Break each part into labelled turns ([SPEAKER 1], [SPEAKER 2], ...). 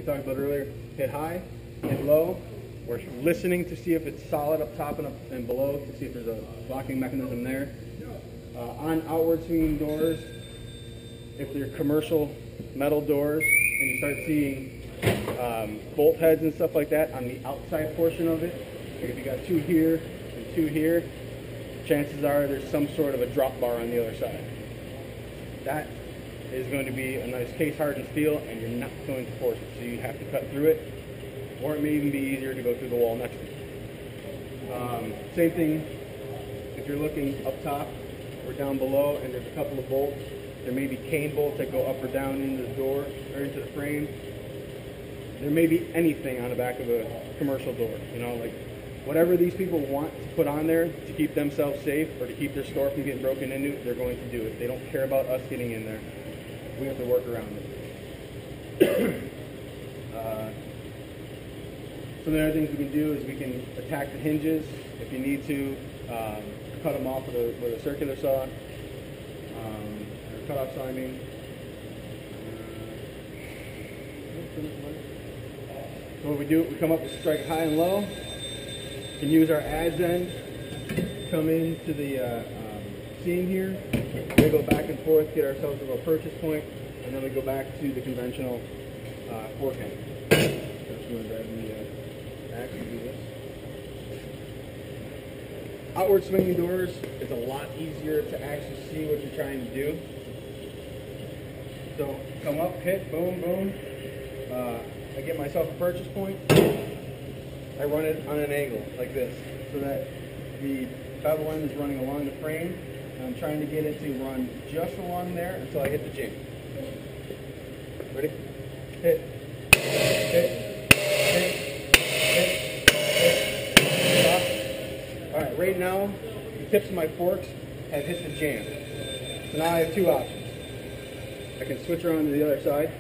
[SPEAKER 1] we talked about earlier, hit high, hit low. We're listening to see if it's solid up top and up and below to see if there's a locking mechanism there. On outward swinging doors, if they're commercial metal doors and you start seeing bolt heads and stuff like that on the outside portion of it, like if you got two here and two here, chances are there's some sort of a drop bar on the other side. That is going to be a nice case hardened steel, and you're not going to force it, so you have to cut through it. Or it may even be easier to go through the wall next to it. Same thing if you're looking up top or down below and there's a couple of bolts. There may be cane bolts that go up or down into the door or into the frame. There may be anything on the back of a commercial door. You know, like whatever these people want to put on there to keep themselves safe or to keep their store from getting broken into, they're going to do it. They don't care about us getting in there. We have to work around it. Some of the other things we can do is we can attack the hinges if you need to, cut them off with a circular saw, or cut off saw, I mean. So what we do, we come up with strike high and low. We can use our adz end, come into the seam here, wiggle back and forth, get ourselves to a purchase point, and then we go back to the conventional forehand. So if you want to grab the axe and do this. Outward swinging doors is a lot easier to actually see what you're trying to do. So come up, hit, boom, boom. I get myself a purchase point. I run it on an angle like this so that the bevel end is running along the frame. And I'm trying to get it to run just along there until I hit the jam. Ready? Hit. Hit. Hit. Hit. Hit. Stop. Alright, right now, the tips of my forks have hit the jam. So now I have two options. I can switch around to the other side.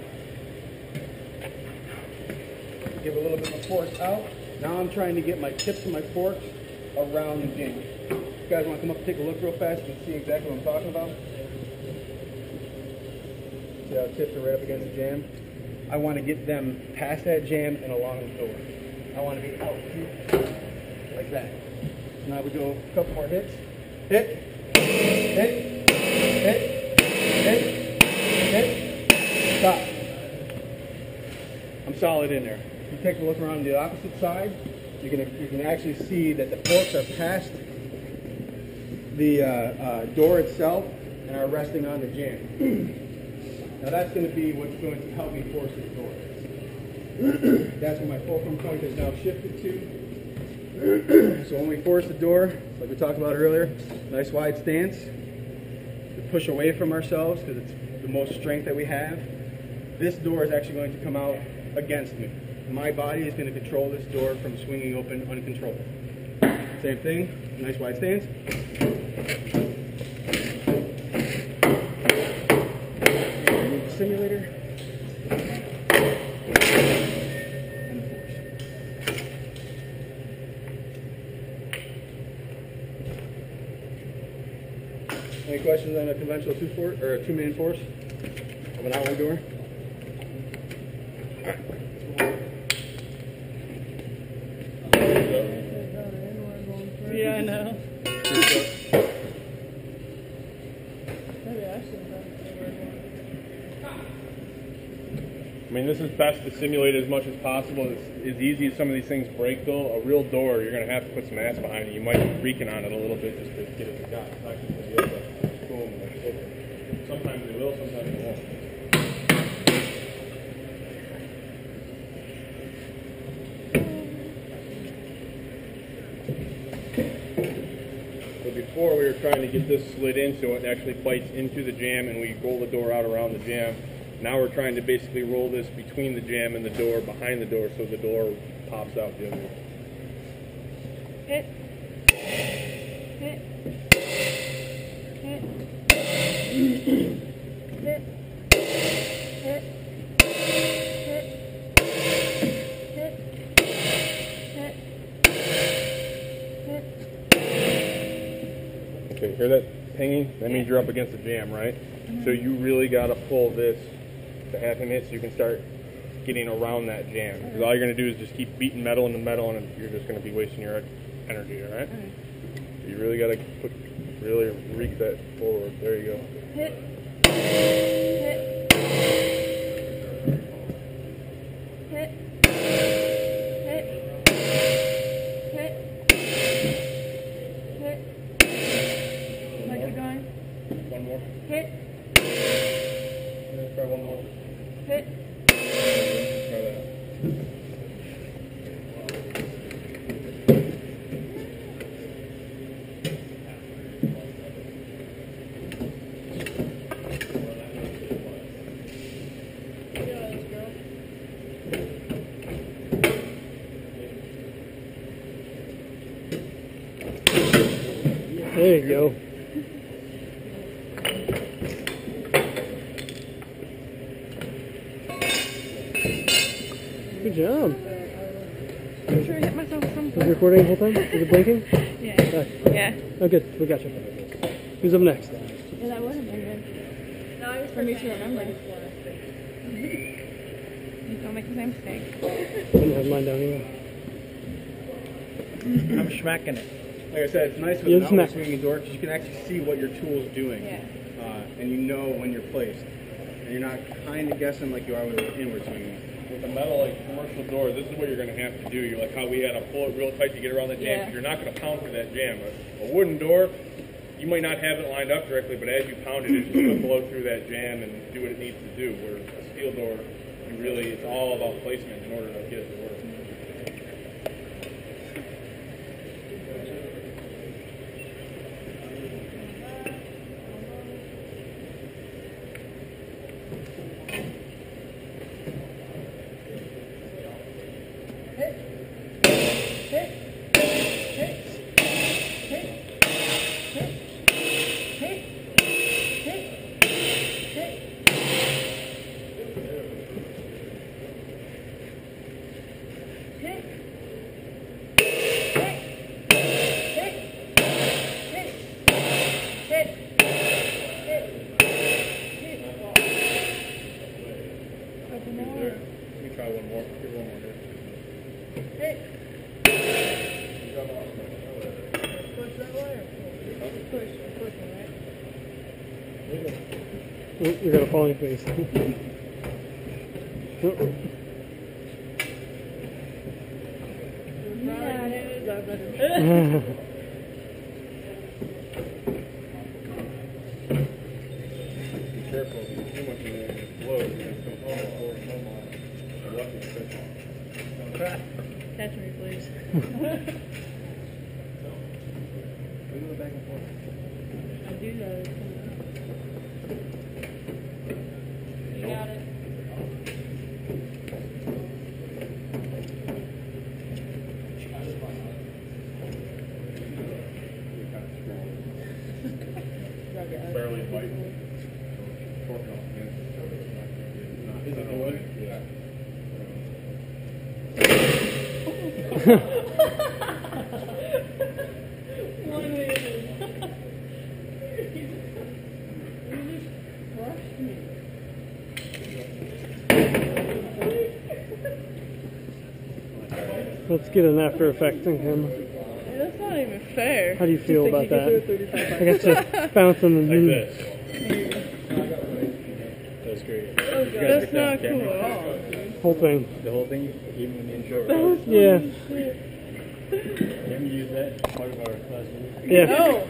[SPEAKER 1] Give a little bit of force out. Now I'm trying to get my tips of my forks around the jam. You guys want to come up and take a look real fast and see exactly what I'm talking about? See how the tips are right up against the jam? I want to get them past that jam and along the door. I want to be out here, like that. So now we go a couple more hits. Hit, hit, hit, hit, hit, stop. I'm solid in there. If you take a look around the opposite side, you can actually see that the forks are past the door itself and are resting on the jam. Now that's going to be what's going to help me force this door. That's where my fulcrum point is now shifted to. So when we force the door, like we talked about earlier, nice wide stance. We push away from ourselves because it's the most strength that we have. This door is actually going to come out against me. My body is going to control this door from swinging open uncontrolled. Same thing, nice wide stance. Remove the simulator. And force. Any questions on a conventional two-man force of an outward door?
[SPEAKER 2] Yeah, I know.
[SPEAKER 3] I mean, this is best to simulate as much as possible. It's as easy as some of these things break, though. A real door, you're going to have to put some ass behind it. You might be reeking on it a little bit just to get it to go. Boom, sometimes they will, sometimes they won't. Before we were trying to get this slid in so it actually bites into the jam and we roll the door out around the jam. Now we're trying to basically roll this between the jam and the door, behind the door, so the door pops out the other way.
[SPEAKER 2] Hit. Hit. Hit. Hit. Hit.
[SPEAKER 3] Okay, hear that pinging? That means you're up against the jam, right? So you really got to pull this to have him hit so you can start getting around that jam. Because all you're going to do is just keep beating metal into metal, and you're just going to be wasting your energy, all right? You really got to really reach that forward. There you go.
[SPEAKER 2] Hit. Hit. Hit. Hit. Hit. Hit. Like you're going.
[SPEAKER 3] One more.
[SPEAKER 2] Hit.
[SPEAKER 3] Let's try one more.
[SPEAKER 2] Hit.
[SPEAKER 3] Try that.
[SPEAKER 4] There you go. Good job.
[SPEAKER 2] I'm sure I hit myself with something.
[SPEAKER 4] Was it recording the whole time? Was it blinking?
[SPEAKER 2] Yeah.
[SPEAKER 4] Okay.
[SPEAKER 2] Yeah.
[SPEAKER 4] Oh, good. We got you. Who's up next?
[SPEAKER 2] Yeah, that wasn't very good. No, I was for me to remember. Don't make the same mistake.
[SPEAKER 4] I didn't have mine down here.
[SPEAKER 1] I'm smacking it. Like I said, it's nice with
[SPEAKER 4] Yeah,
[SPEAKER 1] an outward
[SPEAKER 4] smack.
[SPEAKER 1] swinging door because you can actually see what your tool's doing.
[SPEAKER 2] Yeah.
[SPEAKER 1] And you know when you're placed. And you're not kind of guessing like you are with an inward swinging.
[SPEAKER 3] With a metal like commercial door, this is what you're going to have to do. You're like how we had to pull it real tight to get around the jam.
[SPEAKER 2] Yeah.
[SPEAKER 3] You're not going to pound through that jam. A wooden door, you might not have it lined up correctly, but as you pound it, it's just going to blow through that jam and do what it needs to do. Where a steel door, it's all about placement in order to get it to work. Let me try one more. Give one more here.
[SPEAKER 4] You're gonna fall on your face.
[SPEAKER 3] Be careful. If you put too much in there, it blows. It's going to fall forward so much. You're lucky to catch it.
[SPEAKER 2] Catch me, please.
[SPEAKER 1] Wiggle it back and forth.
[SPEAKER 2] I do that. You got it.
[SPEAKER 3] You're kind of strong. Barely biting. Torque off, man. Is it wood? Yeah.
[SPEAKER 4] Let's get an after effects in camera.
[SPEAKER 2] That's not even fair.
[SPEAKER 4] How do you feel about that? I guess just bouncing and
[SPEAKER 3] Like this. That's great.
[SPEAKER 2] That's not cool at all.
[SPEAKER 4] whole thing.
[SPEAKER 1] The whole thing, even when the intro.
[SPEAKER 4] Yeah.
[SPEAKER 1] Can we use that as part of our class?
[SPEAKER 4] Yeah.
[SPEAKER 2] Oh.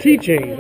[SPEAKER 4] Teaching.